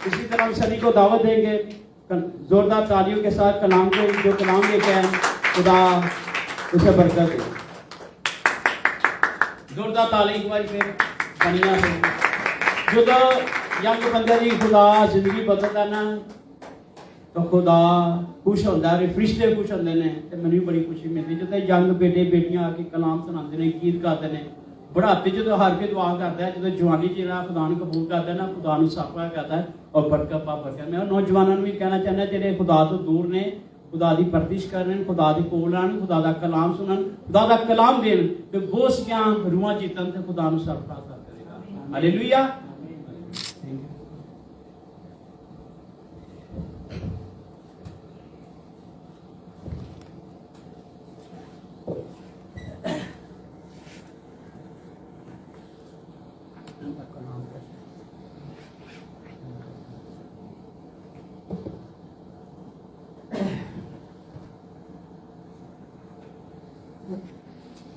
इसी तरह हम सभी को दावत देंगे जोरदार तालियों के साथ कलाम को, जो कलाम लेके आए खुदा उसे बरकत दे। जोरदार ताली एक बार फिर बनिया से जो यंग बंदे की खुदा जिंदगी बदलता ना तो खुदा खुश होता है, फरिश्ते खुश होते हैं तो मैंने बड़ी खुशी मिलती जो यंग बेटे बेटियां आके कलाम सुनाते हैं, गीत गाते हैं। बुढ़ापे जो हर के दुआ करता है, जो जवानी च खुदा ने कबूल करता है ना, खुदा ने साफा करता है और बरकत पा बरकत। मैं नौजवानों भी कहना चाहना जो खुदा तो दूर ने, खुदा की परदिश करन, खुदा के कोल आन, खुदा का कलाम सुनन, खुदा का कलाम देन तो बोस ज्ञान रूहां जीतन तो खुदा ने सरफराज करेगा। हालेलुया।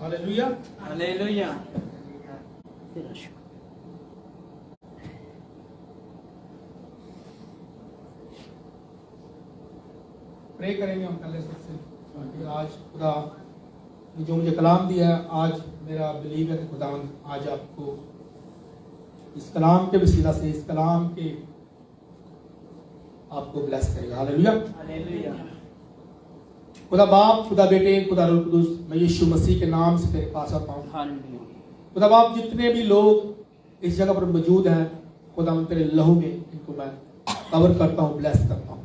Hallelujah hallelujah. प्रे करेंगे हम पहले सबसे कि आज खुदा ने जो मुझे कलाम दिया है, आज मेरा बिलीव है कि खुदा आज आपको इस कलाम के वसीला से, इस कलाम के आपको ब्लेस करेगा। Hallelujah hallelujah. खुदा बाप, खुदा बेटे, खुदा रूह कुदूस, मैं यीशु मसीह के नाम से तेरे पास आता हूँ। खुदा बाप, जितने भी लोग इस जगह पर मौजूद हैं, खुदा तेरे लहू में इनको मैं कवर करता हूँ, ब्लेस करता हूँ।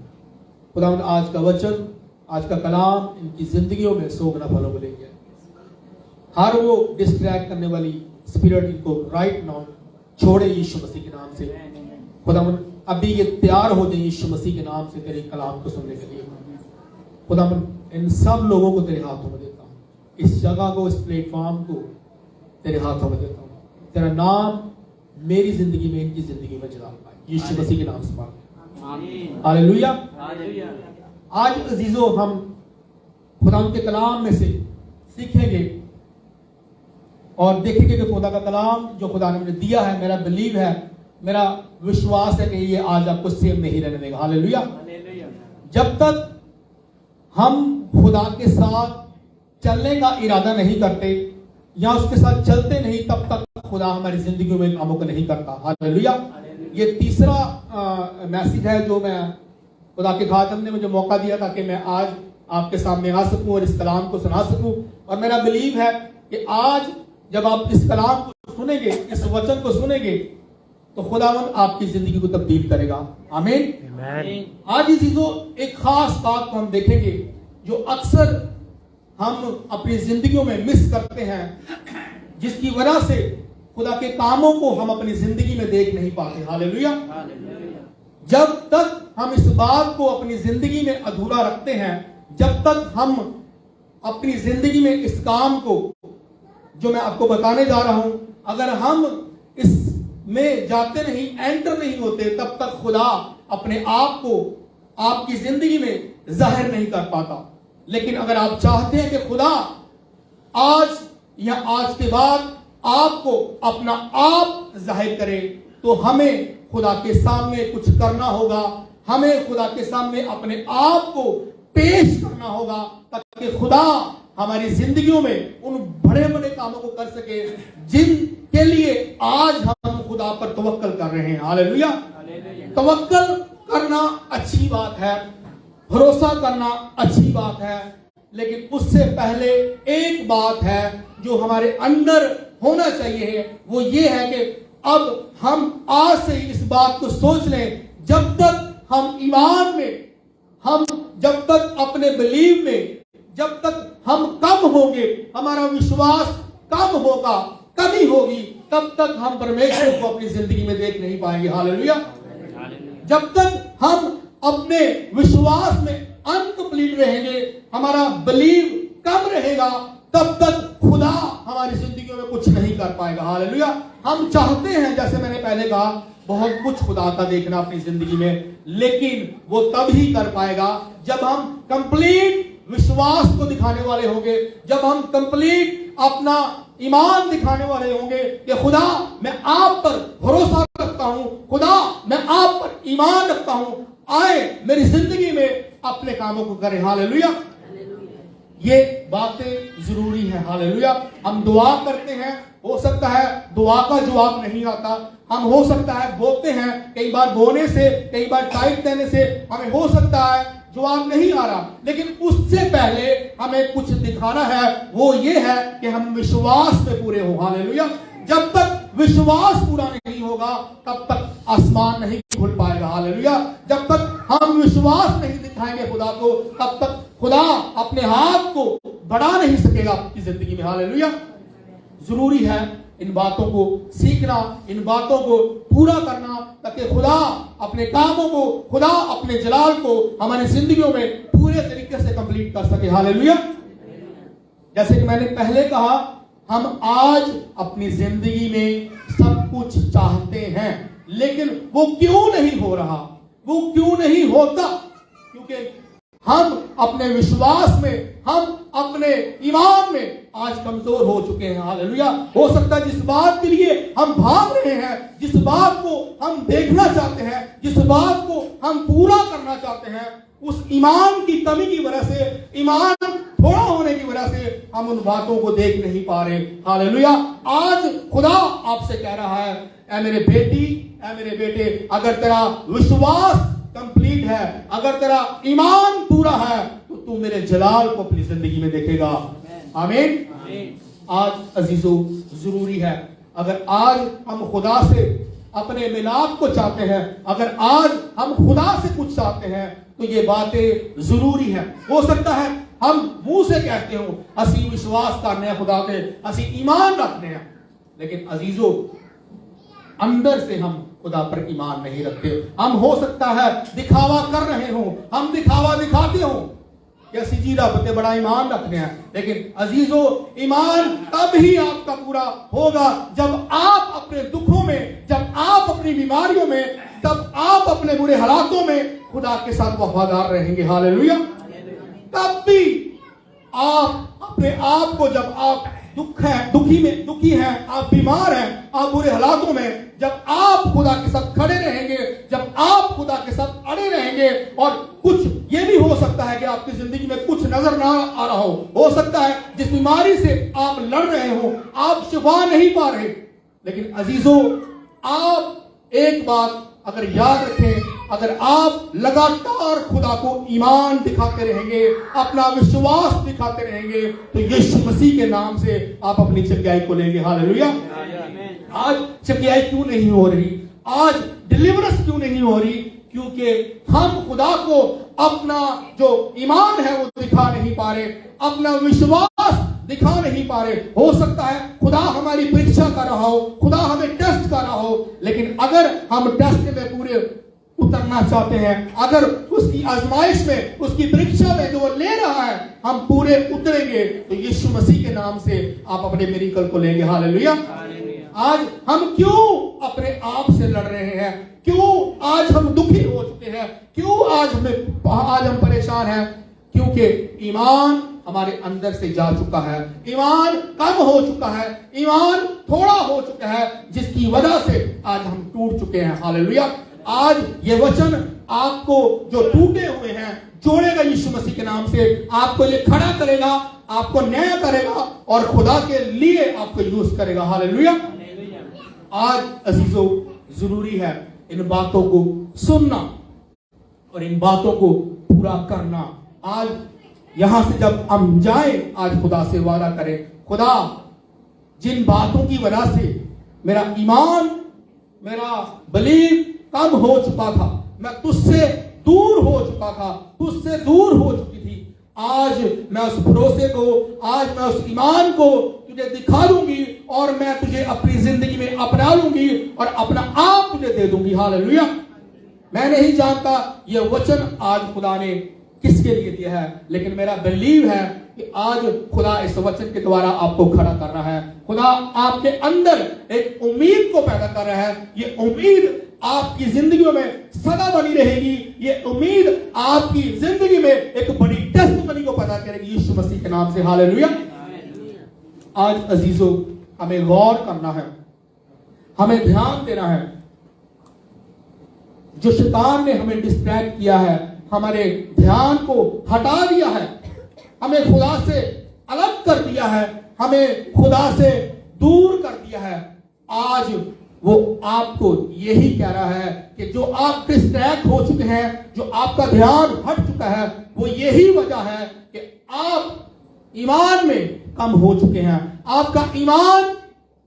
खुदा आज का वचन, आज का कलाम इनकी जिंदगियों में 100 गुना फलों को लेके हर वो डिस्ट्रैक्ट करने वाली स्पिरिट इनको राइट नाउ छोड़े यीशु मसीह के नाम से। खुदा अभी ये तैयार हो जाए यीशु मसीह के नाम से तेरे कलाम को सुनने के लिए। खुदा इन सब लोगों को तेरे हाथों में देता हूँ, इस जगह को, इस प्लेटफॉर्म को तेरे हाथों में देता हूँ। तेरा नाम मेरी जिंदगी में, इनकी जिंदगी में जला पाए यीशु मसीह के नाम से मांगते। हालेलुया। आज अजीजो हम खुदा के कलाम में से सीखेंगे और देखेंगे कि खुदा का कलाम जो खुदा ने मुझे दिया है, मेरा बिलीव है, मेरा विश्वास है कि ये आज आपको सेम नहीं रहने देगा। हालेलुया। जब तक हम खुदा के साथ चलने का इरादा नहीं करते या उसके साथ चलते नहीं, तब तक खुदा हमारी जिंदगी में कामों को नहीं करता। हालेलुया। ये तीसरा मैसेज है जो मैं खुदा के खातम ने मुझे मौका दिया ताकि मैं आज आपके सामने आ सकूं और इस कलाम को सुना सकूं। और मेरा बिलीव है कि आज जब आप इस कलाम को सुनेंगे, इस वचन को सुनेंगे, तो खुदावंद आपकी जिंदगी को तब्दील करेगा। आमीन। आज इस चीजों एक खास बात को हम देखेंगे जो अक्सर हम अपनी जिंदगियों में मिस करते हैं, जिसकी वजह से खुदा के कामों को हम अपनी जिंदगी में देख नहीं पाते। हालेलुया। जब तक हम इस बात को अपनी जिंदगी में अधूरा रखते हैं, जब तक हम अपनी जिंदगी में इस काम को जो मैं आपको बताने जा रहा हूं, अगर हम इसमें जाते नहीं, एंटर नहीं होते, तब तक खुदा अपने आप को आपकी जिंदगी में जाहिर नहीं कर पाता। लेकिन अगर आप चाहते हैं कि खुदा आज या आज के बाद आपको अपना आप जाहिर करे, तो हमें खुदा के सामने कुछ करना होगा, हमें खुदा के सामने अपने आप को पेश करना होगा ताकि खुदा हमारी जिंदगियों में उन बड़े बड़े कामों को कर सके जिनके लिए आज हम खुदा पर तवक्कल कर रहे हैं। हालेलुया। तवक्कल करना अच्छी बात है, भरोसा करना अच्छी बात है, लेकिन उससे पहले एक बात है जो हमारे अंदर होना चाहिए, वो ये है कि अब हम आज से इस बात को सोच लें, जब तक हम ईमान में, हम जब तक अपने बिलीव में, जब तक हम कम होंगे, हमारा विश्वास कम होगा, कमी होगी, तब तक हम परमेश्वर को अपनी जिंदगी में देख नहीं पाएंगे। हालेलुया। जब तक हम अपने विश्वास में अनकंप्लीट रहेंगे, हमारा बिलीव कम रहेगा, तब तक खुदा हमारी जिंदगी में कुछ नहीं कर पाएगा। हालेलुया। हम चाहते हैं, जैसे मैंने पहले कहा, बहुत कुछ खुदा का देखना अपनी जिंदगी में, लेकिन वो तब ही कर पाएगा जब हम कंप्लीट विश्वास को दिखाने वाले होंगे, जब हम कंप्लीट अपना ईमान दिखाने वाले होंगे कि खुदा मैं आप पर भरोसा रखता हूं, खुदा मैं आप पर ईमान रखता हूं, आए मेरी जिंदगी में अपने कामों को करें। हालेलुया। ये बातें जरूरी है। हालेलुया। हम दुआ करते हैं, हो सकता है दुआ का जवाब नहीं आता, हम हो सकता है बोते हैं, कई बार बोने से, कई बार टाइट देने से हमें हो सकता है जवाब नहीं आ रहा, लेकिन उससे पहले हमें कुछ दिखाना है, वो ये है कि हम विश्वास में पूरे हो। हालेलुया। जब तक विश्वास पूरा नहीं होगा तब तक आसमान नहीं खुल पाएगा। हालेलुया। जब तक हम विश्वास नहीं दिखाएंगे खुदा को, तब तक खुदा अपने हाथ को बढ़ा नहीं सकेगा आपकी जिंदगी में। हालेलुया। जरूरी है इन बातों को सीखना, इन बातों को पूरा करना, ताकि खुदा अपने कामों को, खुदा अपने जलाल को हमारी जिंदगियों में पूरे तरीके से कंप्लीट कर सके। हालेलुया। जैसे कि मैंने पहले कहा, हम आज अपनी जिंदगी में सब कुछ चाहते हैं, लेकिन वो क्यों नहीं हो रहा, वो क्यों नहीं होता? क्योंकि हम अपने विश्वास में, हम अपने ईमान में आज कमजोर हो चुके हैं। हालेलुया। हो सकता है जिस बात के लिए हम भाग रहे हैं, जिस बात को हम देखना चाहते हैं, जिस बात को हम पूरा करना चाहते हैं, उस ईमान की कमी की वजह से, ईमान थोड़ा होने की वजह से हम उन बातों को देख नहीं पा रहे। हालेलुया। आज खुदा आपसे कह रहा है, ऐ मेरे बेटी, ऐ मेरे बेटे, अगर तेरा विश्वास कंप्लीट है, अगर तेरा ईमान पूरा है, तो तू मेरे जलाल को अपनी जिंदगी में देखेगा। आमीन। आज अजीजों जरूरी है, अगर आज हम खुदा से अपने मिलाप को चाहते हैं, अगर आज हम खुदा से कुछ चाहते हैं, तो ये बातें जरूरी है। हो सकता है हम मुंह से कहते हो असी विश्वास करने हैं खुदा पे, असी ईमान रखने हैं, लेकिन अजीजों अंदर से हम खुदा पर ईमान नहीं रखते। हम हो सकता है दिखावा कर रहे हो, हम दिखावा दिखाते हो कि असी जी रब ते बड़ा ईमान रखने हैं, लेकिन अजीजों ईमान तब ही आपका पूरा होगा जब आप अपने दुखों में, जब आप अपनी बीमारियों में, तब आप अपने बुरे हालातों में खुदा के साथ वफादार रहेंगे। हालेलुया। तब भी आप अपने आप को, जब आप दुखी हैं, आप बीमार हैं, आप बुरे हालातों में, जब आप खुदा के साथ खड़े रहेंगे, जब आप खुदा के साथ अड़े रहेंगे, और कुछ ये भी हो सकता है कि आपकी जिंदगी में कुछ नजर ना आ रहा हो सकता है जिस बीमारी से आप लड़ रहे हो आप शिफा नहीं पा रहे, लेकिन अजीजों आप एक बात अगर याद रखें, अगर आप लगातार खुदा को ईमान दिखाते रहेंगे, अपना विश्वास दिखाते रहेंगे, तो यीशु मसीह के नाम से आप अपनी चंगाई को लेंगे। हालेलुया। आज चंगाई क्यों नहीं हो रही, आज डिलीवरेंस क्यों नहीं हो रही? क्योंकि हम खुदा को अपना जो ईमान है वो दिखा नहीं पा रहे, अपना विश्वास दिखा नहीं पा रहे। हो सकता है खुदा हमारी परीक्षा कर रहा हो, खुदा हमें टेस्ट कर रहा हो, लेकिन अगर हम टेस्ट में पूरे उतरना चाहते हैं, अगर उसकी आजमाइश में, उसकी परीक्षा में जो वो ले रहा है हम पूरे उतरेंगे, तो यीशु मसीह के नाम से आप अपने मिरेकल को लेंगे। हालेलुया। आज हम क्यों अपने आप से लड़ रहे हैं? क्यों आज हम दुखी हो चुके हैं? क्यों आज हम परेशान हैं? क्योंकि ईमान हमारे अंदर से जा चुका है, ईमान कम हो चुका है, ईमान थोड़ा हो चुका है, जिसकी वजह से आज हम टूट चुके हैं। हालेलुया। आज ये वचन आपको जो टूटे हुए हैं जोड़ेगा यीशु मसीह के नाम से, आपको ये खड़ा करेगा, आपको न्याय करेगा और खुदा के लिए आपको यूज करेगा। हालेलुया। आज अजीजों जरूरी है इन बातों को सुनना और इन बातों को पूरा करना। आज यहां से जब हम जाएं, आज खुदा से वादा करें, खुदा जिन बातों की वजह से मेरा ईमान, मेरा बिलीव कम हो चुका था, मैं तुझसे दूर हो चुका था, तुझसे दूर हो चुकी थी, आज मैं उस भरोसे को, आज मैं उस ईमान को तुझे दिखा दूंगी और मैं तुझे अपनी जिंदगी में अपना लूंगी और अपना आप तुझे दे दूंगी। हालेलुया। मैं नहीं जानता ये वचन आज खुदा ने किसके लिए दिया है, लेकिन मेरा बिलीव है कि आज खुदा इस वचन के द्वारा आपको खड़ा कर रहा है। खुदा आपके अंदर एक उम्मीद को पैदा कर रहा है। ये उम्मीद आपकी जिंदगियों में सदा बनी रहेगी। ये उम्मीद आपकी जिंदगी में एक बड़ी टेस्टमनी को पैदा करेगी यीशु मसीह के नाम से। हालेलुया। आज अजीजों हमें गौर करना है, हमें ध्यान देना है। जो शैतान ने हमें डिस्ट्रैक्ट किया है, हमारे ध्यान को हटा दिया है, हमें खुदा से अलग कर दिया है, हमें खुदा से दूर कर दिया है, आज वो आपको यही कह रहा है कि जो आप डिस्ट्रैक्ट हो चुके हैं, जो आपका ध्यान हट चुका है, वो यही वजह है कि आप ईमान में कम हो चुके हैं, आपका ईमान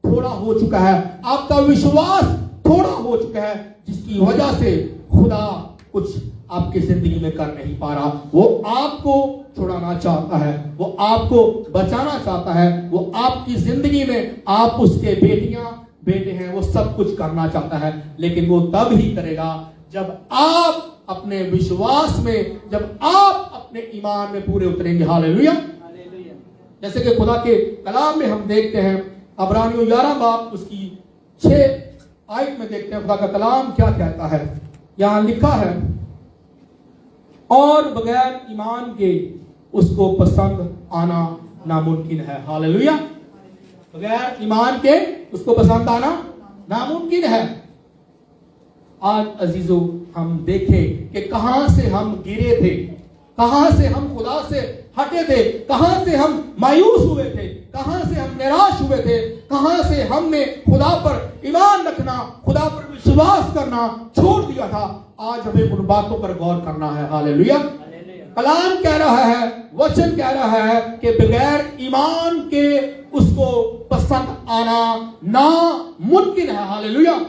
थोड़ा हो चुका है, आपका विश्वास थोड़ा हो चुका है, जिसकी वजह से खुदा कुछ आपकी जिंदगी में कर नहीं पा रहा। वो आपको छुड़ाना चाहता है, वो आपको बचाना चाहता है, वो आपकी जिंदगी में आप उसके बेटियां बेटे हैं, वो सब कुछ करना चाहता है, लेकिन वो तब ही करेगा जब आप अपने विश्वास में, जब आप अपने ईमान में पूरे उतरेंगे। हालेलुया। जैसे कि खुदा के कलाम में हम देखते हैं, अब्रानियों 11 बाब उसकी 6 आयत में देखते हैं खुदा का कलाम क्या कहता है। यहां लिखा है, और बगैर ईमान के उसको पसंद आना नामुमकिन है। हालेलुया। बगैर ईमान के उसको पसंद आना नामुमकिन है। आज अजीजों, हम देखें कि कहां से हम गिरे थे, कहां से हम खुदा से हटे थे, कहां से हम मायूस हुए थे, कहां से हम निराश हुए थे, कहां से हमने खुदा पर ईमान रखना, खुदा पर विश्वास करना छोड़ दिया था। आज हमें उन बातों पर गौर करना है। हालेलुया। कलाम कह रहा है, वचन कह रहा है कि बगैर ईमान के उसको पसंद आना नामुमकिन है। हालेलुया।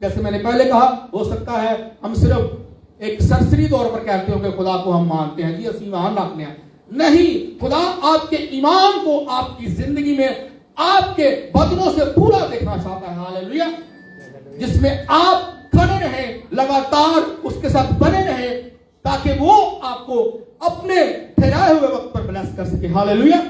जैसे मैंने पहले कहा, हो सकता है हम सिर्फ एक सरसरी तौर पर कहते हो कि खुदा को हम मानते हैं, जी असं ईमान रखते हैं। नहीं, खुदा आपके ईमान को आपकी जिंदगी में आपके बदनों से पूरा देखना चाहता है। हालेलुया। जिसमें आप खड़े रहे, लगातार उसके साथ बने रहे, ताकि वो आपको अपने ठहराए हुए वक्त पर ब्लेस कर सके। हालेलुया।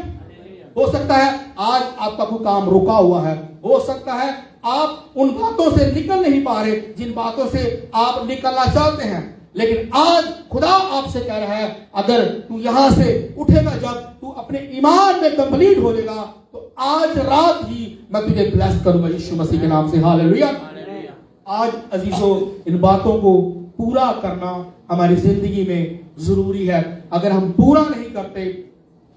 हो सकता है आज आपका कोई काम रुका हुआ है, हो सकता है आप उन बातों से निकल नहीं पा रहे जिन बातों से आप निकलना चाहते हैं, लेकिन आज खुदा आपसे कह रहा है, अगर तू यहां से उठेगा, जब तू अपने ईमान में कंप्लीट हो जाएगा, तो आज रात ही मैं तुझे ब्लेस करूंगा यीशु मसीह के नाम से। हालेलुया। आज अजीजों, इन बातों को पूरा करना हमारी जिंदगी में जरूरी है। अगर हम पूरा नहीं करते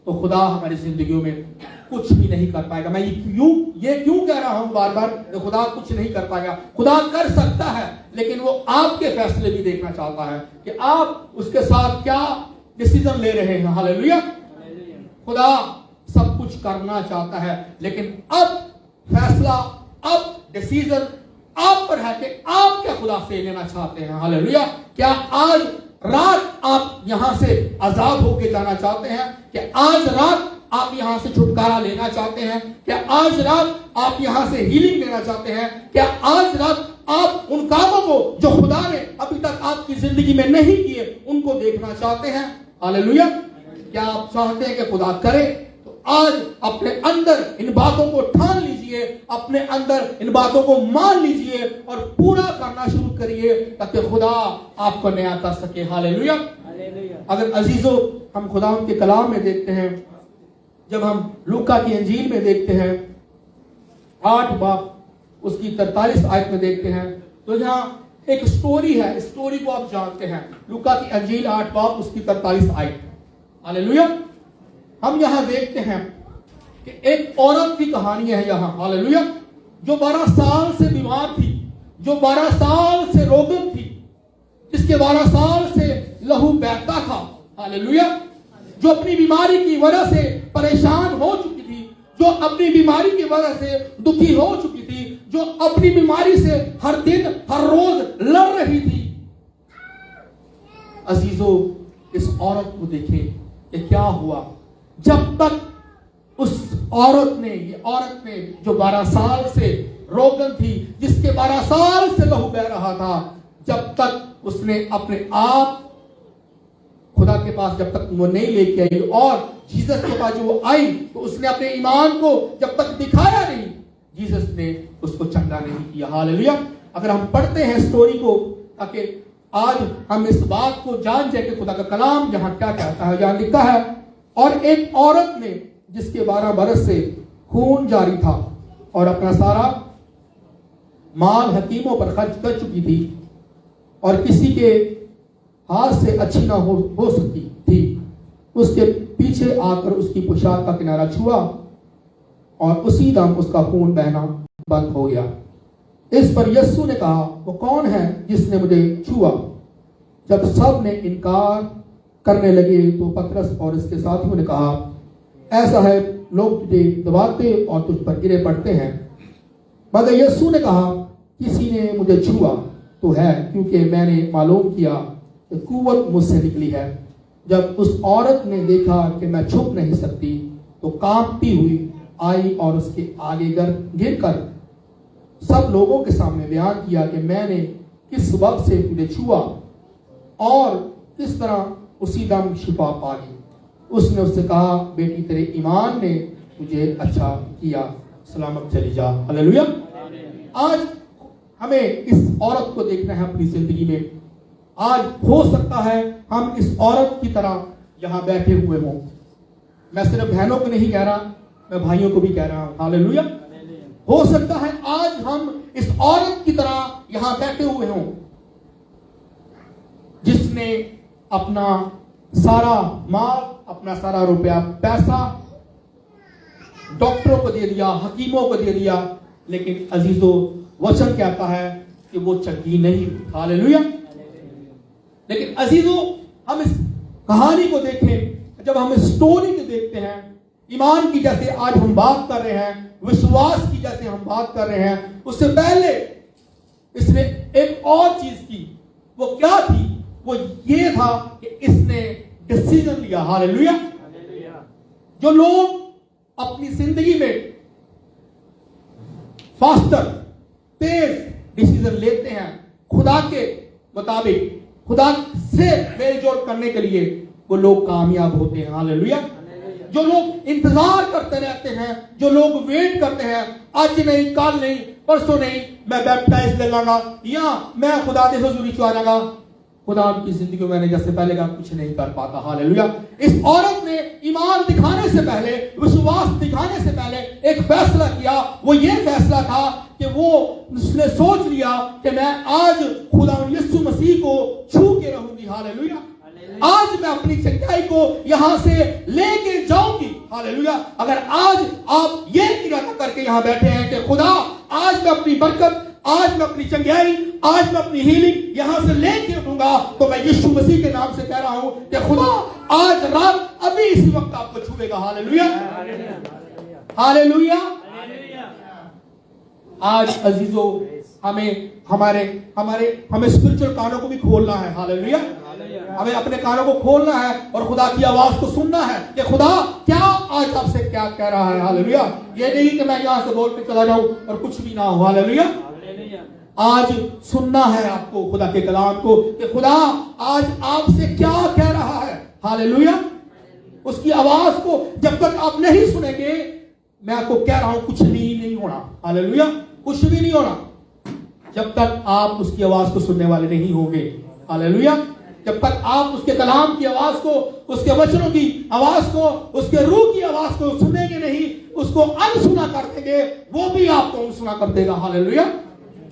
तो खुदा हमारी जिंदगियों में कुछ भी नहीं कर पाएगा। मैं ये क्यों कह रहा हूं बार बार कि खुदा कुछ नहीं कर पाएगा? खुदा कर सकता है, लेकिन वो आपके फैसले भी देखना चाहता है कि आप उसके साथ क्या डिसीजन ले रहे हैं। हालेलुया। खुदा सब कुछ करना चाहता है, लेकिन अब फैसला, अब डिसीजन आप पर है कि आप क्या खुदा से लेना चाहते हैं। हालेलुया। क्या आज रात आप यहां से आजाद होकर जाना चाहते हैं? क्या आज रात आप यहां से छुटकारा लेना चाहते हैं? क्या आज रात आप यहां से हीलिंग लेना चाहते हैं? क्या आज रात आप उन कामों को जो खुदा ने अभी तक आपकी जिंदगी में नहीं किए, उनको देखना चाहते हैं? हालेलुया। क्या आप चाहते हैं कि खुदा करे? तो आज अपने अंदर इन बातों को ठान लीजिए, अपने अंदर इन बातों को मान लीजिए और पूरा करना शुरू करिए, ताकि खुदा आपको नया कर सके। हालेलुया। अगर अजीजों, हम खुदा के कलाम में देखते हैं, जब हम लूका की अंजील में देखते हैं 8 बाब उसकी 43 आयत में देखते हैं, तो यहाँ एक स्टोरी है। स्टोरी को आप जानते हैं, लूका की अंजील 8 बाब उसकी 43 आयत। हालेलुया। हम यहां देखते हैं कि एक औरत की कहानी है यहां। हालेलुया। जो 12 साल से बीमार थी, जो 12 साल से रोगन थी, जिसके 12 साल से लहू बहता था। हालेलुया। जो अपनी बीमारी की वजह से परेशान हो चुकी थी, जो अपनी बीमारी की वजह से दुखी हो चुकी थी, जो अपनी बीमारी से हर दिन हर रोज लड़ रही थी। अजीजों, इस औरत को देखें कि क्या हुआ। जब तक उस औरत ने जो 12 साल से रोगन थी, जिसके 12 साल से लहू बह रहा था, जब तक उसने अपने आप खुदा के पास जब तक वो नहीं लेके आई और जीसस के पास जो वो आई, तो उसने अपने ईमान को जब तक दिखाया नहीं, जीसस ने उसको चंगा नहीं किया। हालेलुया। अगर हम पढ़ते हैं स्टोरी को, ताकि आज हम इस बात को जान जाए कि खुदा का कलाम यहां क्या कहता है। यहां लिखा है, और एक औरत ने जिसके 12 बरस से खून जारी था और अपना सारा माल हकीमों पर खर्च कर चुकी थी, और किसी के हाथ से अच्छी ना हो सकती थी, उसके पीछे आकर उसकी पोशाक का किनारा छुआ और उसी दम उसका खून बहना बंद हो गया। इस पर यीशु ने कहा, वो कौन है जिसने मुझे छुआ? जब सब ने इनकार करने लगे तो पतरस और उसके साथियों ने कहा, ऐसा है, लोग तुझे दबाते और तुझ पर गिरे पड़ते हैं। मगर यीशु ने कहा, किसी ने मुझे छुआ तो है, क्योंकि मैंने मालूम किया कि कुव्वत मुझसे निकली है। जब उस औरत ने देखा कि मैं छुप नहीं सकती तो कांपती हुई आई और उसके आगे गिरकर सब लोगों के सामने बयान किया कि मैंने किस वक्त से तुझे छुआ और किस तरह उसी दम शिफा पा ली। उसने उससे कहा, बेटी, तेरे ईमान ने तुझे अच्छा किया, सलामत चली जा। हालेलुया। आज हमें इस औरत को देखना है अपनी जिंदगी में। आज हो सकता है हम इस औरत की तरह यहां बैठे हुए हों। मैं सिर्फ बहनों को नहीं कह रहा, मैं भाइयों को भी कह रहा हूं। हालेलुया। हो सकता है आज हम इस औरत की तरह यहां बैठे हुए हों, जिसने अपना सारा माल, अपना सारा रुपया पैसा डॉक्टरों को दे दिया, हकीमों को दे दिया, लेकिन अजीजों, वचन कहता है कि वो चंगी नहीं। हालेलुया। लेकिन अजीजों, हम इस कहानी को देखें, जब हम इस स्टोरी को देखते हैं, ईमान की जैसे आज हम बात कर रहे हैं, विश्वास की जैसे हम बात कर रहे हैं, उससे पहले इसने एक और चीज की। वो क्या थी? वो ये था कि इसने डिसीजन लिया। हालेलुया। जो लोग अपनी जिंदगी में फास्टर, तेज डिसीजन लेते हैं खुदा के मुताबिक, खुदा से मेलजोल करने के लिए, वो लोग कामयाब होते हैं। हालेलुया। जो लोग इंतजार करते रहते हैं, जो लोग वेट करते हैं, आज नहीं, कल नहीं, परसों नहीं, मैं बैप्टाइज ले लाऊंगा या मैं खुदा के हुजूरी आ जाऊंगा, खुदा की जिंदगी में मैंने जैसे पहले का कुछ नहीं कर पाता। हालेलुया। इस औरत ने ईमान दिखाने से पहले, विश्वास दिखाने से पहले एक फैसला किया। वो ये फैसला था कि वो उसने सोच लिया कि मैं आज खुदा यीशु मसीह को छू के रहूंगी। हालेलुया। आज मैं अपनी चंगाई को यहां से लेके जाऊंगी। हालेलुया। अगर आज आप ये इरादा करके यहां बैठे हैं कि खुदा, आज मैं अपनी बरकत, आज मैं अपनी चंगाई, आज मैं अपनी हीलिंग यहां से लेके उठूंगा, तो मैं यीशु मसीह के नाम से कह रहा हूं कि खुदा आज रात अभी इसी वक्त आपको छूएगा। हालेलुया। हालेलुया। आज अजीजों, हमें स्पिरिचुअल कानों को भी खोलना है। हालेलुया। हमें अपने कानों को खोलना है और खुदा की आवाज को सुनना है कि खुदा क्या आज आपसे क्या कह रहा है। हालेलुया। ये नहीं कि मैं यहां से बोल के चला जाऊं और कुछ भी ना हो। हालेलुया। आज सुनना है आपको खुदा के कलाम को कि खुदा आज आपसे क्या कह रहा है। हालेलुया। उसकी आवाज को जब तक आप नहीं सुनेंगे, मैं आपको कह रहा हूं, कुछ नहीं होना। हालेलुया। कुछ भी नहीं होना जब तक आप उसकी आवाज को सुनने वाले नहीं होंगे। हालेलुया। जब तक आप उसके कलाम की आवाज को, उसके वचनों की आवाज को, उसके रूह की आवाज को सुनेंगे नहीं, उसको अनसुना कर देंगे, वो भी आपको अनसुना कर देगा। हालेलुया।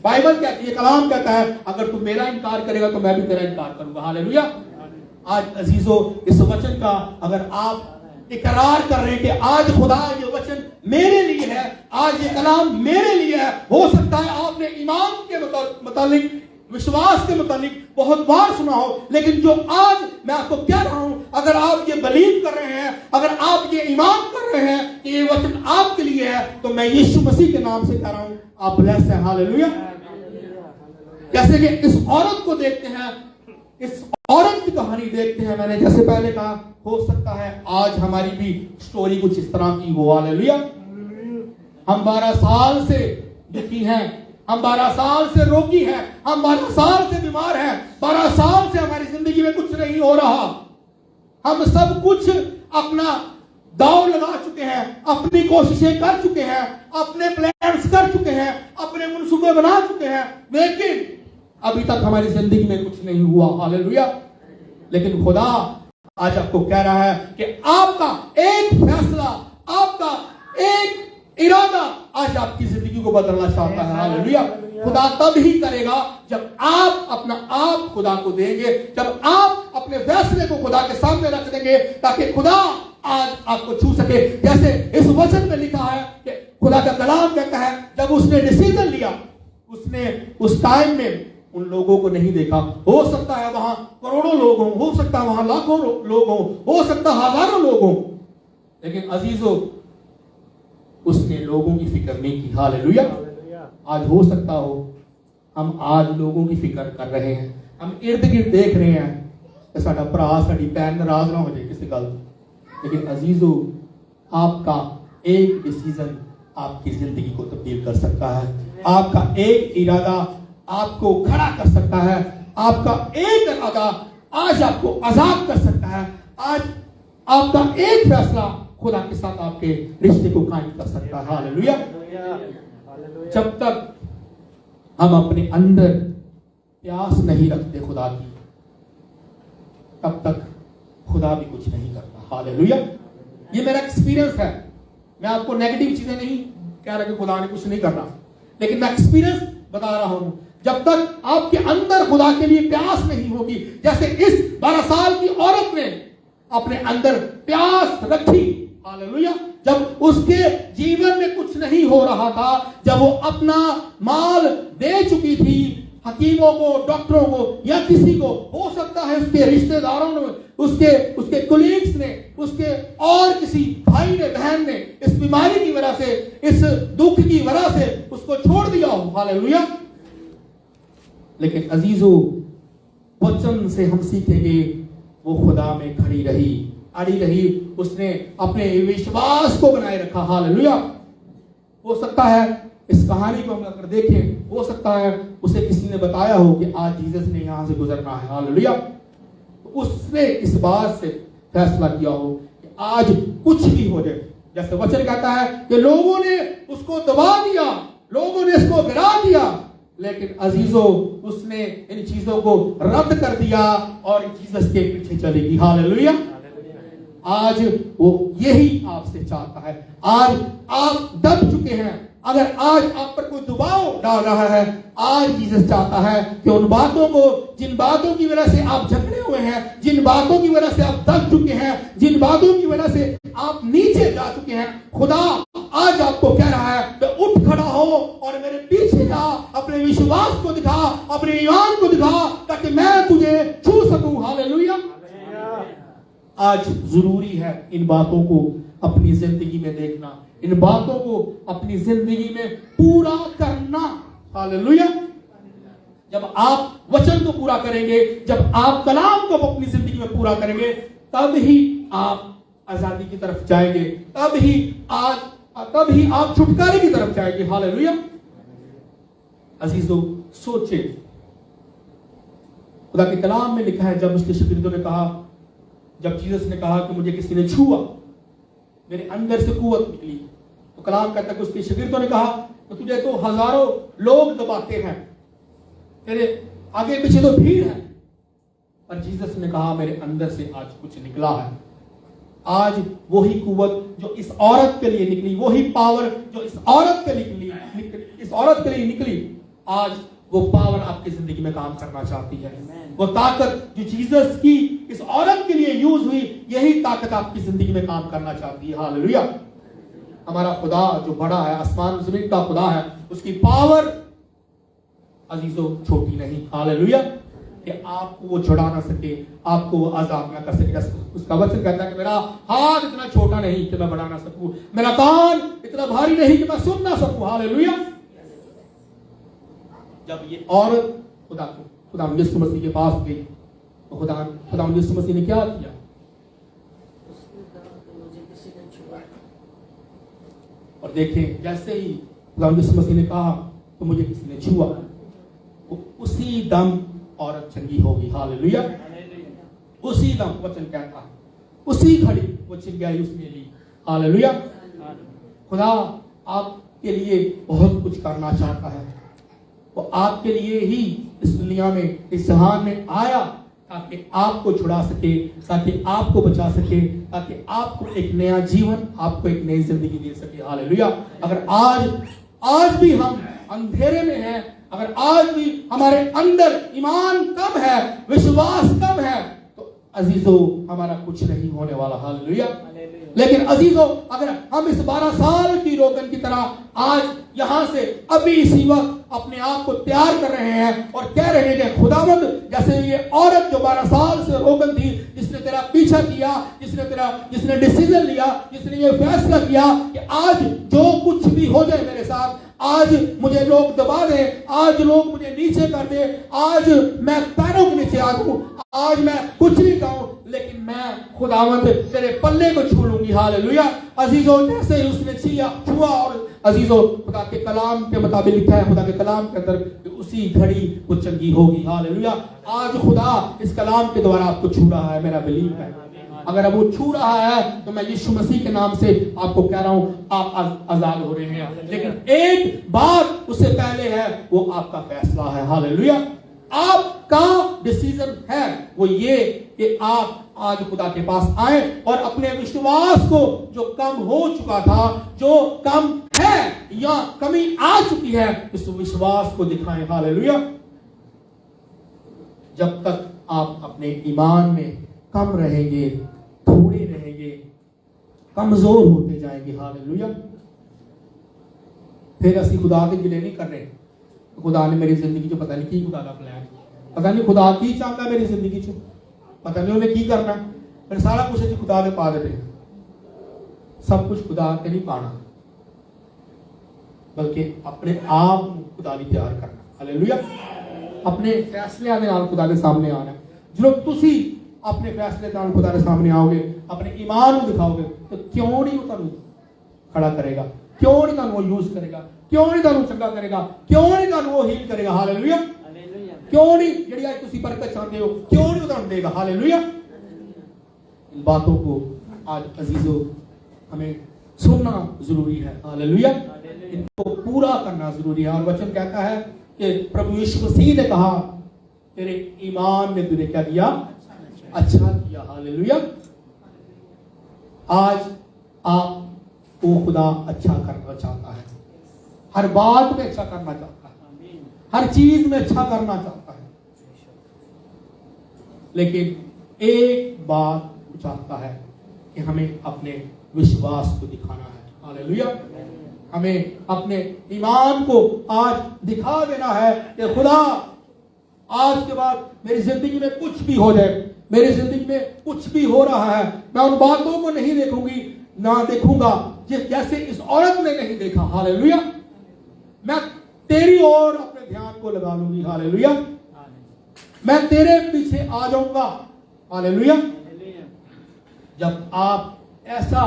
बाइबल कहती है, कलाम कहता है, अगर तू मेरा इनकार करेगा तो मैं भी तेरा इनकार करूंगा। हालेलुया। आज अजीजों, इस वचन का अगर आप इकरार कर रहे हैं कि आज खुदा ये वचन मेरे लिए है, आज ये कलाम मेरे लिए है, हो सकता है आपने ईमान के मुतालिक, विश्वास के मुतालिक बहुत बार सुना हो, लेकिन जो आज मैं आपको कह रहा हूं, अगर आप ये बिलीव कर रहे हैं, अगर आप ये ईमान कर रहे हैं कि ये वचन आपके लिए है, तो मैं यीशु मसीह के नाम से कह रहा हूं, आप ब्लेस्ड हैं। हालेलुया। जैसे कि इस औरत को देखते हैं, इस औरत की कहानी देखते हैं, मैंने जैसे पहले कहा, हो सकता है आज हमारी भी स्टोरी कुछ इस तरह की हो। हालेलुया। हम 12 साल से दुखी हैं, हम 12 साल से रोगी हैं, हम 12 साल से बीमार हैं, 12 साल से हमारी जिंदगी में कुछ नहीं हो रहा। हम सब कुछ अपना दाव लगा चुके हैं, अपनी कोशिशें कर चुके हैं, अपने प्लान्स कर चुके हैं, अपने मनसूबे बना चुके हैं, लेकिन अभी तक हमारी जिंदगी में कुछ नहीं हुआ। हालेलुया। लेकिन खुदा आज आपको कह रहा है कि आपका एक फैसला, आपका एक इरादा आज आपकी जिंदगी को बदलना चाहता है। हालेलुया। खुदा तब ही करेगा जब आप अपना आप खुदा को देंगे, जब आप अपने फैसले को खुदा के सामने रख देंगे, ताकि खुदा आज आपको छू सके। जैसे इस वचन में लिखा है कि खुदा का कलाम कहता है, जब उसने डिसीजन लिया, उसने उस टाइम में उन लोगों को नहीं देखा। हो सकता है वहां करोड़ों लोग हो सकता है वहां लाखों लोग हो सकता है हजारों लोग हों, लेकिन अजीजों उसने लोगों की फिक्र नहीं की। हालेलुया। आज हो सकता हो हम आज लोगों की फिक्र कर रहे हैं, हम इर्द गिर्द देख रहे हैं कि साडा भरा साडी भैन नाराज ना हो जाए किसी गल, लेकिन अजीजों आपका एक डिसीजन आपकी जिंदगी को तब्दील कर सकता है। आपका एक इरादा आपको खड़ा कर सकता है। आपका एक इरादा आज आपको आजाद कर सकता है। आज आपका एक फैसला खुदा के साथ आपके रिश्ते को कायम कर सकता है। हालेलुया। जब तक हम अपने अंदर प्यास नहीं रखते खुदा की, तब तक खुदा भी कुछ नहीं करता। हालेलुया। ये मेरा एक्सपीरियंस है। मैं आपको नेगेटिव चीजें नहीं कह रहा कि खुदा ने कुछ नहीं करना, लेकिन मैं एक्सपीरियंस बता रहा हूं। जब तक आपके अंदर खुदा के लिए प्यास नहीं होगी, जैसे इस 12 साल की औरत ने अपने अंदर प्यास रखी। हालेलुया। जब उसके जीवन में कुछ नहीं हो रहा था, जब वो अपना माल दे चुकी थी हकीमों को, डॉक्टरों को, या किसी को, हो सकता है उसके रिश्तेदारों ने, उसके कुलीग्स ने, उसके और किसी भाई ने, बहन ने इस बीमारी की वजह से, इस दुख की वजह से उसको छोड़ दिया हो। हालेलुया। लेकिन अजीजों वचन से हम सीखेंगे वो खुदा में खड़ी रही, अड़ी रही, उसने अपने विश्वास को बनाए रखा। हालेलुया। हो सकता है इस कहानी को हम अगर देखें, हो सकता है उसे किसी ने बताया हो कि आज जीसस ने यहां से गुजरना है। हालेलुया। उसने इस बात से फैसला किया हो कि आज कुछ भी हो जाए, जैसे वचन कहता है कि लोगों ने उसको दबा दिया, लोगों ने इसको गिरा दिया, लेकिन अजीजों उसने इन चीजों को रद्द कर दिया और जीसस के पीछे चलेगी। हालेलुया। आज वो यही आपसे चाहता है। आज आप दब चुके हैं, अगर आज आप पर कोई दबाव डाल रहा है, आज जीसस चाहता है कि उन बातों को, जिन बातों की वजह से आप झगड़े हुए हैं, जिन बातों की वजह से आप दब चुके हैं, जिन बातों की वजह से आप नीचे जा चुके हैं, खुदा आज आपको कह रहा है कि उठ खड़ा हो और मेरे पीछे जा, अपने विश्वास को दिखा, अपने ईमान को दिखा, ताकि मैं तुझे छू सकूं। हालेलुया। आज जरूरी है इन बातों को अपनी जिंदगी में देखना, इन बातों को अपनी जिंदगी में पूरा करना। हालेलुया। जब आप वचन को पूरा करेंगे, जब आप कलाम को अपनी जिंदगी में पूरा करेंगे, तब ही आप आजादी की तरफ जाएंगे, तब ही आप छुटकारे की तरफ जाएंगे। हालेलुया। अजीजों सोचे, खुदा के कलाम में लिखा है, जब उसके शागिर्दों ने कहा, जब जीसस ने कहा कि मुझे किसी ने छुआ, मेरे अंदर से कुव्वत निकली, तो कलाम कहता है कि उसके शागिर्दों ने कहा तो तुझे तो हजारों लोग दबाते हैं, तेरे आगे पीछे तो भीड़ है, पर जीसस ने कहा मेरे अंदर से आज कुछ निकला है। आज वही कुव्वत जो इस औरत के लिए निकली, वही पावर जो इस औरत के लिए निकली, आज वो पावर आपकी जिंदगी में काम करना चाहती है। वो ताकत जो जीसस की इस औरत के लिए यूज हुई, यही ताकत आपकी जिंदगी में काम करना चाहती है। हालेलुया। हमारा खुदा जो बड़ा है, आसमान जमीन का खुदा है, उसकी पावर अजीजों छोटी नहीं। हालेलुया। कि आपको वो छुड़ा ना सके, आपको वो आजाद ना कर सके। उसका वचन कहता है कि मेरा हाथ इतना छोटा नहीं कि मैं बढ़ा ना सकूं, मेरा कान इतना भारी नहीं कि मैं सुन ना सकूं। हालेलुया। जब ये औरत खुदा यीशु मसीह के पास गई, तो खुदा यीशु मसीह ने क्या किया? और देखें, जैसे ही खुदा यीशु मसीह ने कहा तो मुझे किसी ने छुआ, तो उसी दम औरत चंगी होगी। हालेलुया। उसी दम वचन कहता है, उसी घड़ी वो चिंगाई उसने ली। हालेलुया। खुदा आपके लिए बहुत कुछ करना चाहता है। वो आपके लिए ही इस दुनिया में, इस जहान में आया, ताकि आपको छुड़ा सके, ताकि आपको बचा सके, ताकि आपको एक नया जीवन, आपको एक नई जिंदगी दे सके। हालेलुया। अगर आज भी हम अंधेरे में हैं, अगर आज भी हमारे अंदर ईमान कम है, विश्वास कम है, तो अजीजों हमारा कुछ नहीं होने वाला। हालेलुया। लेकिन अजीजों, अगर हम इस 12 साल की रोगन की तरह आज यहां से अभी इसी वक्त अपने आप को तैयार कर रहे हैं और कह रहे हैं कि खुदावंद, जैसे ये औरत जो 12 साल से रोगन थी, जिसने तेरा पीछा किया, जिसने डिसीजन लिया, जिसने ये फैसला किया कि आज जो कुछ भी हो जाए मेरे साथ, आज मुझे लोग दबा दे, आज लोग मुझे नीचे कर दे, आज मैं पैरों के नीचे आ जाऊं, आज मैं कुछ नहीं कहूं, लेकिन मैं खुदावंद तेरे पल्ले को छू लूंगी। हालेलुया। अजीजों, जैसे ही उसने छुआ और अजीजों, खुदा के कलाम के मुताबिक लिखा है, खुदा के कलाम के अंदर कि उसी घड़ी वो चंगी होगी। हालेलुया। आज खुदा इस कलाम के द्वारा आपको छू रहा है, मेरा बिलीव है। अगर अब वो छू रहा है तो मैं यीशु मसीह के नाम से आपको कह रहा हूं, आप आजाद हो रहे हैं। लेकिन एक बात उससे पहले है, वो आपका फैसला है। हालेलुया। आपका डिसीजन है वो ये कि आप आज खुदा के पास आए और अपने विश्वास को, जो कम हो चुका था, जो कम है या कमी आ चुकी है, इस विश्वास को दिखाएं। हालेलुया। जब तक आप अपने ईमान में कम रहेंगे, थोड़े रहेंगे, कमजोर होते जाएंगे। हालेलुया। फिर असि खुदा के गिले नहीं कर रहे, खुदा ने मेरी जिंदगी चो पता नहीं की खुदा का प्लान, पता नहीं खुदा की चाहता मेरी जिंदगी चो, पता नहीं उन्हें की करना, फिर सारा कुछ असी खुदा के पा देते हैं। सब कुछ खुदा के नहीं पाना, बल्कि अपने आप खुदा भी तैयार करना। हालेलुया। अपने फैसले दे नाल खुदा के सामने आना। जो तुसी अपने फैसले के नाल खुदा के सामने आओगे, अपने ईमान को दिखाओगे, तो क्यों नहीं वो तुहानू खड़ा करेगा, क्यों नहीं तुहानू वो यूज करेगा, क्यों नहीं तुहानू चंगा करेगा, क्यों नहीं तुहानू वो हील करेगा। हालेलुया। क्यों नहीं जेड़ी आज तुसी बरकत चाहते हो, क्यों नहीं तुहानू देगा। हालेलुया। इन बातों को आज अजीजों हमें सुनना जरूरी है। हालेलुया। इनको पूरा करना जरूरी है। और वचन कहता है कि प्रभु यीशु मसीह ने कहा, तेरे ईमान ने तुझे क्या दिया, अच्छा किया। हालेलुया। आज आपको खुदा अच्छा करना चाहता है, हर बात में अच्छा करना चाहता है, हर चीज में अच्छा करना चाहता है, लेकिन एक बात चाहता है कि हमें अपने विश्वास को दिखाना है। हालेलुया। हमें अपने ईमान को आज दिखा देना है कि खुदा, आज के बाद मेरी जिंदगी में कुछ भी हो जाए, मेरी जिंदगी में कुछ भी हो रहा है, मैं उन बातों को नहीं देखूंगी, ना देखूंगा जैसे इस औरत ने नहीं देखा। हालेलुया। मैं तेरी ओर अपने ध्यान को लगा लूंगी। हालेलुया। मैं तेरे पीछे आ जाऊंगा। हालेलुया। जब आप ऐसा,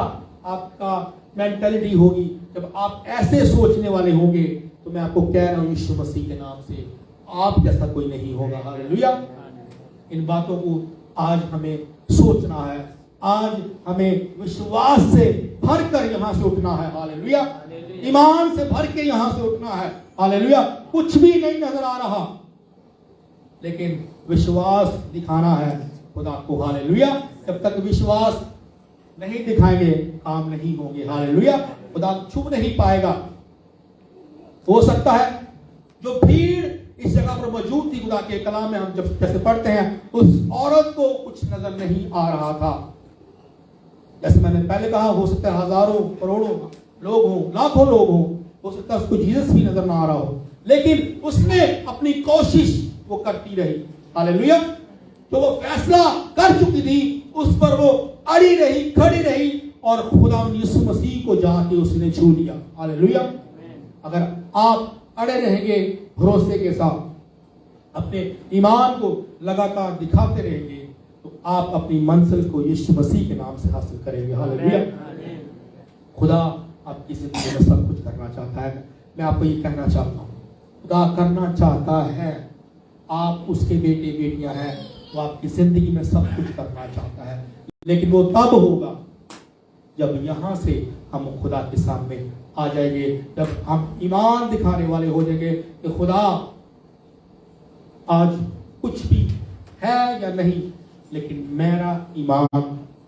आपका मेंटालिटी होगी, जब आप ऐसे सोचने वाले होंगे, तो मैं आपको कह रहा हूं यीशु मसीह के नाम से, आप जैसा कोई नहीं होगा। हालेलुया। इन बातों को आज हमें सोचना है, आज हमें विश्वास से भरकर यहां से उठना है। हालेलुया। ईमान से भर के यहां से उठना है। हालेलुया। कुछ भी नहीं नजर आ रहा, लेकिन विश्वास दिखाना है खुदा को। हालेलुया। जब तक विश्वास नहीं दिखाएंगे, काम नहीं होंगे। हालेलुया। खुदा छू नहीं पाएगा। हो सकता है जो भीड़ इस जगह पर मौजूद थी, खुदा के कलाम में हम जब जैसे पढ़ते हैं, उस औरत को कुछ नजर नहीं आ रहा था। जैसे मैंने पहले कहा, हो सकता है हजारों करोड़ों लोग हों, लाखों लोग हों, हो सकता है उसको जीसस भी नजर ना आ रहा हो, लेकिन उसने अपनी कोशिश वो करती रही। हालेलुया। तो वो फैसला कर चुकी थी, उस पर वो अड़ी रही, खड़ी रही, और खुदा यीशु मसीह को जाके उसने छू लिया। हालेलुया। अगर आप अड़े रहेंगे, भरोसे के साथ अपने ईमान को लगातार दिखाते रहेंगे, तो आप अपनी मंजिल को यीशु मसीह के नाम से हासिल करेंगे। हालेलुया। खुदा आपकी जिंदगी में सब कुछ करना चाहता है। मैं आपको ये कहना चाहता हूँ, खुदा करना चाहता है, आप उसके बेटे बेटियां हैं, वो आपकी जिंदगी में सब कुछ करना चाहता है, लेकिन वो तब होगा जब यहां से हम खुदा के सामने आ जाएंगे, जब हम ईमान दिखाने वाले हो जाएंगे कि खुदा आज कुछ भी है या नहीं, लेकिन मेरा ईमान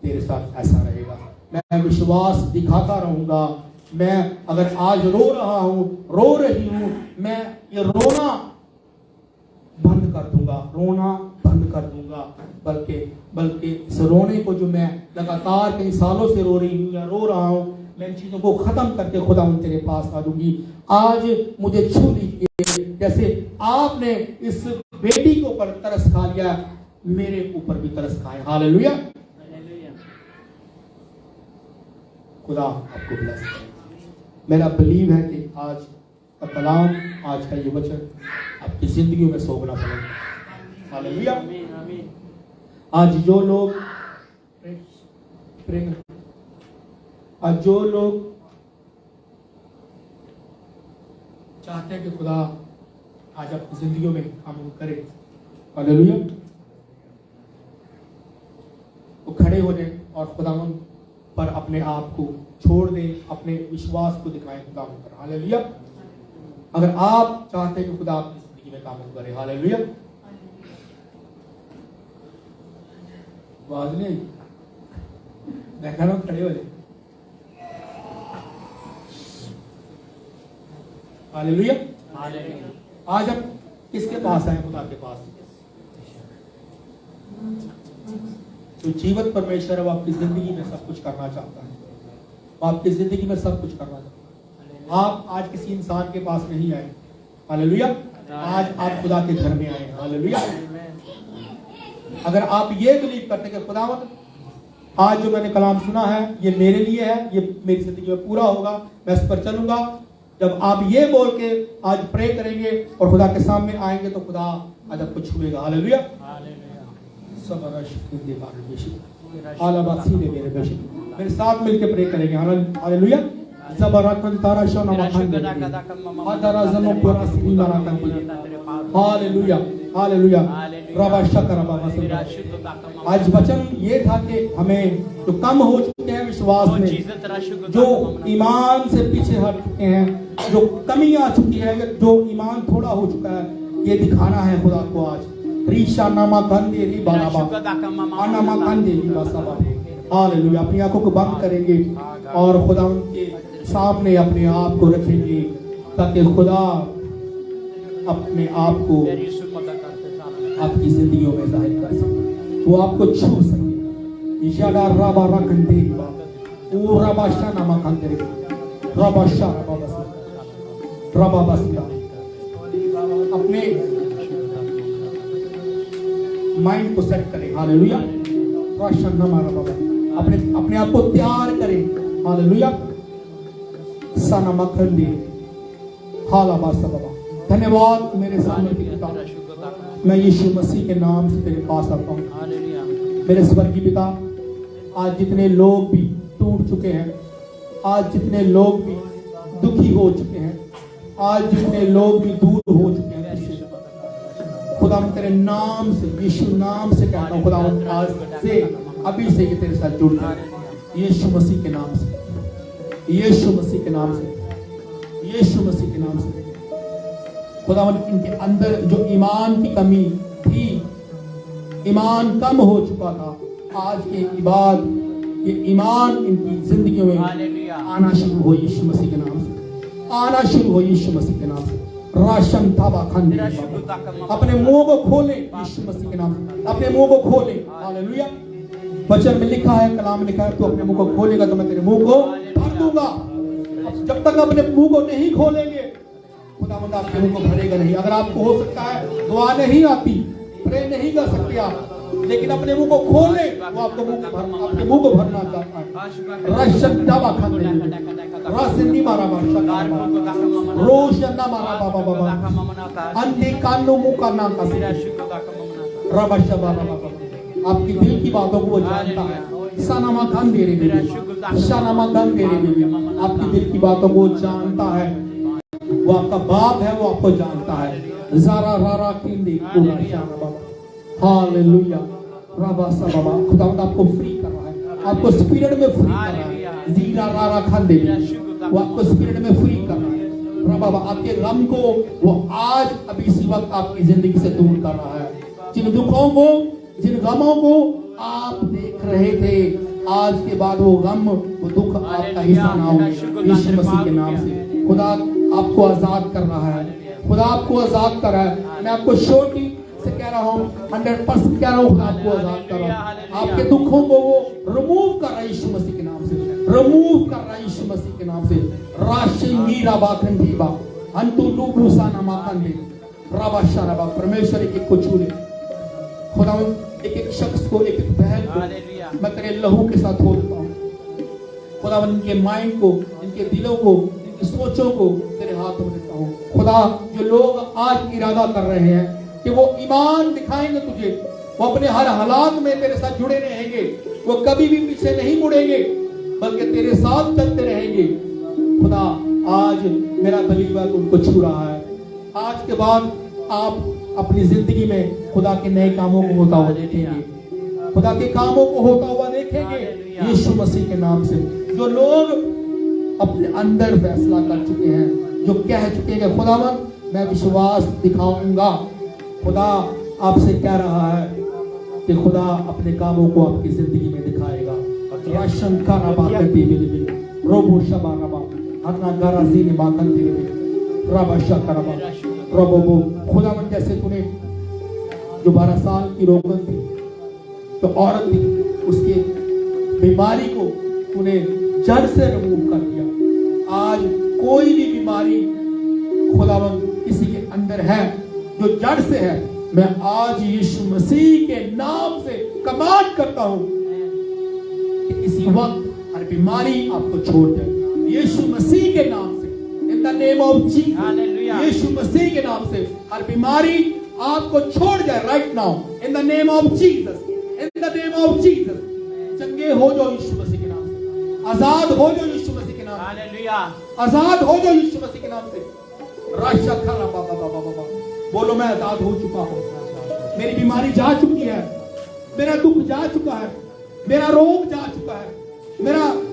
तेरे साथ ऐसा रहेगा। मैं विश्वास दिखाता रहूंगा। मैं अगर आज रो रहा हूं, रो रही हूं, मैं ये रोना बंद कर दूंगा, रोना बंद कर दूंगा, बल्कि इस रोने को जो मैं लगातार कई सालों से रो रही हूं या रो रहा हूं, मैं इन चीजों को खत्म करके खुदा तेरे पास आ दूंगी। आज मुझे छू लीजिए, जैसे आपने इस बेटी के ऊपर तरस खा लिया, मेरे ऊपर भी तरस खाए। हालेलुया। खुदा आपको ब्लेस करे। मेरा बिलीव है कि आज का कलाम, आज का ये वचन आपकी जिंदगी में सोगना पड़ेगा। हालेलुया। आज जो लोग चाहते हैं कि खुदा आज आपकी जिंदगियों में काम करे, हालेलुया, वो खड़े हो जाए और खुदावन पर अपने आप को छोड़ दे, अपने विश्वास को दिखाएं खुदा पर। हालेलुया। अगर आप चाहते हैं कि खुदा आपकी जिंदगी में काम करे, हालेलुया। आवाज नहीं, मैं कह रहा हूं खड़े हो जाए। हालेलुया। आज आप किसके पास आए? खुदा के पास। तो जीवित परमेश्वर है, वो आपकी जिंदगी में सब कुछ करना चाहता है, वो आपकी जिंदगी में सब कुछ करना चाहता है। आप आज किसी इंसान के पास नहीं आए, हालेलुया, आज आप खुदा के घर में आए, हालेलुया। अगर आप ये बिलीव करते कि खुदावंद आज जो मैंने कलाम सुना है ये मेरे लिए है, ये मेरी जिंदगी में पूरा होगा, मैं इस पर चलूंगा, जब आप ये बोल के आज प्रे करेंगे और खुदा के सामने आएंगे तो खुदा आज आपको छुएगा। हालेलुया। मेरे साथ मिलकर प्रे करेंगे। हालेलुया। हालेलुया। हालेलुया। आज वचन ये था कि हमें जो कम हो चुके हैं विश्वास में, जो ईमान से पीछे हट चुके हैं, जो कमी आ चुकी है, जो ईमान थोड़ा हो चुका है, ये दिखाना है खुदा को आज। हालेलुया। अपनी आंखों को बंद करेंगे और खुदा उनके सामने अपने आप को रखेंगे ताकि खुदा अपने आप को आपकी जिंदगियों में जाहिर कर सके, वो आपको छू सके। इशारा राबा रखंदे ओ राबा शाना मखंदे राबा शाना राबा बसका। अपने माइंड को सेट करें, हालेलुया। राशन हमारा बाबा अपने आप को तैयार करें, हालेलुया। सना मखंदे हाला बासा बाबा। धन्यवाद मेरे सामने के पिता, मैं यीशु मसीह के नाम से तेरे पास आता हूँ। मेरे स्वर्गीय पिता, आज जितने लोग भी टूट चुके हैं, आज जितने लोग भी दुखी हो चुके हैं, आज जितने लोग भी दूर हो चुके हैं, खुदा तेरे नाम से, यीशु नाम से कहता हूँ, खुदा आज से अभी से तेरे साथ जुड़ गए, यीशु मसीह के नाम से, यीशु मसीह के नाम से, यीशु मसीह के नाम से। खुदावन इनके अंदर जो ईमान की कमी थी, ईमान कम हो चुका था, आज के बाद ये ईमान इनकी जिंदगी में आना शुरू हो, यीशु मसीह के नाम से आना शुरू हो, यीशु मसीह के नाम से। राशन थाबा खंडे, अपने मुंह को खोले यीशु मसीह के नाम से, अपने मुंह को खोले। हालेलुया। वचन में लिखा है, कलाम लिखा है, तो अपने मुंह को खोलेगा तो मैं तेरे मुंह को भर दूंगा। जब तक अपने मुंह को नहीं खोलेंगे खुदावंद आपके मुंह को भरेगा नहीं। अगर आपको हो सकता है दुआ नहीं आती, प्रे नहीं कर सकते आप, लेकिन अपने मुंह को खोले, वो आपको आपके मुंह को भरना चाहता है। राशन थाबा खंडे रासनी मारा बादशाह रोशना मारा बाबा बाबा अंधे कानों मुंह का नाम का रबाशा बाबा बाबा। आपकी दिल की बातों को वो जानता है। सनामा खान दे रहे, सनामा खान दे रहे, आपकी दिल की बातों को जानता है। वो आपका बाप है, वो आपको जानता है। ज़ारा रारा किंदी बाबा। हालेलुया। रबासा बाबा, खुदावंद आपको फ्री कर रहा है, आपको स्पिरिट में फ्री कर रहा है। जीरा रारा खान दे, वो आपको स्पिरिट में फ्री कर रहा है। बाबा आपके गम को वो आज अभी इसी वक्त आपकी जिंदगी से दूर कर रहा है। जिन दुखों को, जिन गमों को आप देख रहे थे, आज के बाद वो गम, वो दुख आपका हिस्सा ना हो, यीशु मसीह के नाम से। खुदा आपको आजाद कर रहा है, खुदा आपको आजाद कर रहा है। मैं आपको श्योरिटी से कह रहा हूँ, 100% कह रहा हूँ, खुदा आपको आजाद कर रहा है। आपके दुखों को वो रिमूव कर रहा है यीशु मसीह के नाम से, रिमूव कर रहा है यीशु मसीह के नाम से। राशि मीरा बाखन दीवा अंतु लूबूसा नमाकन दे राबा शराबा। परमेश्वर एक को छू ले खुदा, एक एक शख्स को, एक एक बहन को मैं तेरे लहू के साथ धो देता हूँ खुदा। इनके माइंड को, इनके दिलों को, इनकी सोचों को तेरे हाथ में देता हूँ खुदा। जो लोग आज इरादा कर रहे हैं कि वो ईमान दिखाएंगे तुझे, वो अपने हर हालात में तेरे साथ जुड़े रहेंगे, वो कभी भी पीछे नहीं मुड़ेंगे, बल्कि तेरे साथ चलते रहेंगे खुदा। आज मेरा तलीबा उनको छू रहा है। आज के बाद आप अपनी जिंदगी में खुदा के नए कामों को होता हुआ देखेंगे, खुदा के कामों को होता हुआ देखेंगे यीशु मसीह के नाम से। जो लोग अपने अंदर फैसला कर चुके हैं, जो कह चुके हैं खुदावन मैं विश्वास दिखाऊंगा, खुदा आपसे कह रहा है कि खुदा अपने कामों को आपकी जिंदगी में दिखाएगा। रोबो शबानबा अन्ना गराज़ीन बाकन दे रबा शकरबा रोबो। खुदावन जैसे तूने जो 12 साल की रोगन थी, तो औरत थी, उसके बीमारी को तूने जड़ से रिमूव कर दिया। आज कोई भी बीमारी खुदावन किसी के अंदर है जो जड़ से है, मैं आज यीशु मसीह के नाम से कमांड करता हूं कि इसी वक्त हर बीमारी आपको छोड़ जाए यीशु मसीह के नाम से। In the name of Jesus, Yeshu Masih के नाम से हर बीमारी आपको छोड़ जाए right now in the name of Jesus, in the name of Jesus. चंगे हो जाओ यीशु मसीह के नाम से, आजाद हो जाओ यीशु मसीह के नाम से, हालेलुया, आजाद हो जाओ यीशु मसीह के नाम से। राशा खरा बाबा बाबा बाबा बोलो मैं आजाद हो चुका हूं, मेरी बीमारी जा चुकी है, मेरा दुख जा चुका है, मेरा रोग जा चुका है,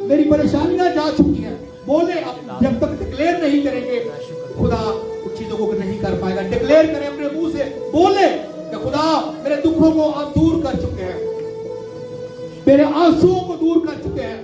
मेरी परेशानियां जा चुकी हैं। बोले जब तक डिक्लेयर नहीं करेंगे खुदा कुछ चीजों को नहीं कर पाएगा। डिक्लेयर करें अपने मुंह से, बोले कि खुदा मेरे दुखों को आप दूर कर चुके हैं, मेरे आंसुओं को दूर कर चुके हैं।